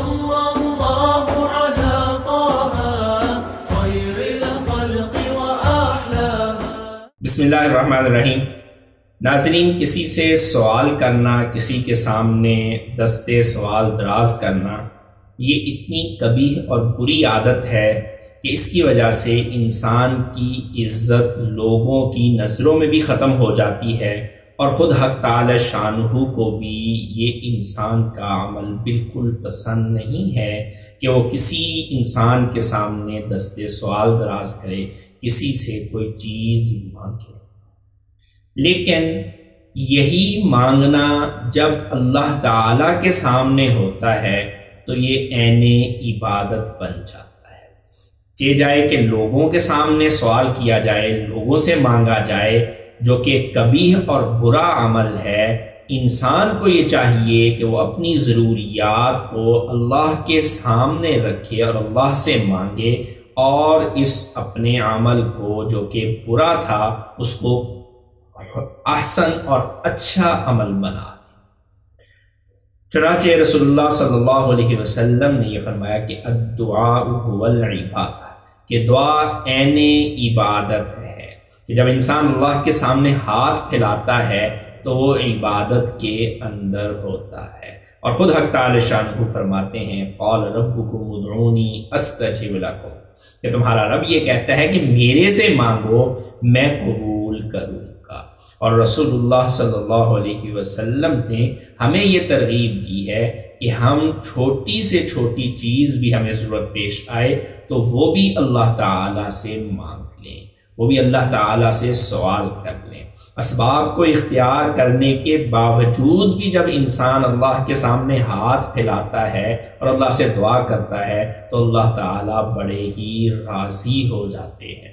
صلى الله على طه خير الخلق وأحلاها۔ بسم اللہ الرحمن الرحیم۔ ناظرین، کسی سے سوال کرنا، کسی کے سامنے دستے سوال دراز کرنا، یہ اتنی قبیح اور بری عادت ہے کہ اس کی وجہ سے انسان کی عزت لوگوں کی نظروں میں بھی ختم ہو جاتی ہے، اور خود حق تعالی شانہ کو بھی یہ انسان کا عمل بالکل پسند نہیں ہے کہ وہ کسی انسان کے سامنے دستے سوال دراز کرے، کسی سے کوئی چیز مانگے۔ لیکن یہی مانگنا جب اللہ تعالی کے سامنے ہوتا ہے تو یہ عین عبادت بن جاتا ہے۔ یہ جائے کہ لوگوں کے سامنے سوال کیا جائے، لوگوں سے مانگا جائے، جو کہ قبیح اور برا عمل ہے۔ انسان کو یہ چاہیے کہ وہ اپنی ضروریات کو اللہ کے سامنے رکھے اور اللہ سے مانگے، اور اس اپنے عمل کو جو کہ برا تھا اس کو احسن اور اچھا عمل بنا دے۔ چنانچہ رسول اللہ صلی اللہ علیہ وسلم نے یہ فرمایا کہ الدعاء هو العبادہ، کہ دعا عین عبادت ہے، کہ جب انسان اللہ کے سامنے ہاتھ پھیلاتا ہے تو وہ عبادت کے اندر ہوتا ہے۔ اور خود حق تعالی شانہ فرماتے ہیں قال ربکم ادعونی استجب لکم، کہ تمہارا رب یہ کہتا ہے کہ میرے سے مانگو میں قبول کروں گا۔ اور رسول اللہ صلی اللہ علیہ وسلم نے ہمیں یہ ترغیب دی ہے کہ ہم چھوٹی سے چھوٹی چیز بھی ہمیں ضرورت پیش آئے تو وہ بھی اللہ تعالیٰ سے مانگ لیں، وہ بھی اللہ تعالیٰ سے سوال کر لیں۔ اسباب کو اختیار کرنے کے باوجود بھی جب انسان اللہ کے سامنے ہاتھ پھیلاتا ہے اور اللہ سے دعا کرتا ہے تو اللہ تعالیٰ بڑے ہی راضی ہو جاتے ہیں۔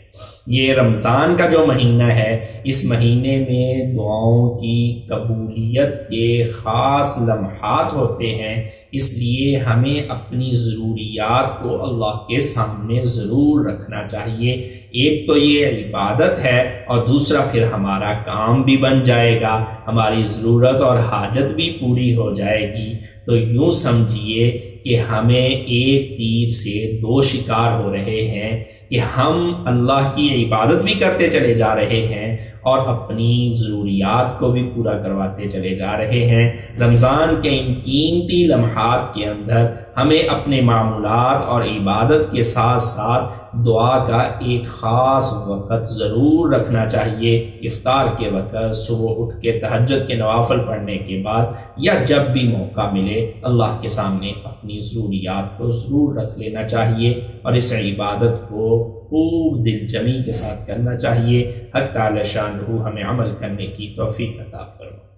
یہ رمضان کا جو مہینہ ہے، اس مہینے میں دعاؤں کی قبولیت کے خاص لمحات ہوتے ہیں، اس لیے ہمیں اپنی ضروریات کو اللہ کے سامنے ضرور رکھنا چاہیے۔ ایک تو یہ عبادت ہے، اور دوسرا پھر ہمارا کام بھی بن جائے گا، ہماری ضرورت اور حاجت بھی پوری ہو جائے گی۔ تو یوں سمجھیے کہ ہمیں ایک تیر سے دو شکار ہو رہے ہیں، کہ ہم اللہ کی عبادت بھی کرتے چلے جا رہے ہیں اور اپنی ضروریات کو بھی پورا کرواتے چلے جا رہے ہیں۔ رمضان کے ان قیمتی لمحات کے اندر ہمیں اپنے معمولات اور عبادت کے ساتھ ساتھ دعا کا ایک خاص وقت ضرور رکھنا چاہیے۔ افطار کے وقت، صبح اٹھ کے تہجد کے نوافل پڑھنے کے بعد، یا جب بھی موقع ملے اللہ کے سامنے اپنی ضروریات کو ضرور رکھ لینا چاہیے، اور اس عبادت کو خوب دل جمی کے ساتھ کرنا چاہیے۔ حق تعالی شانہ ہمیں عمل کرنے کی توفیق عطا فرمائے۔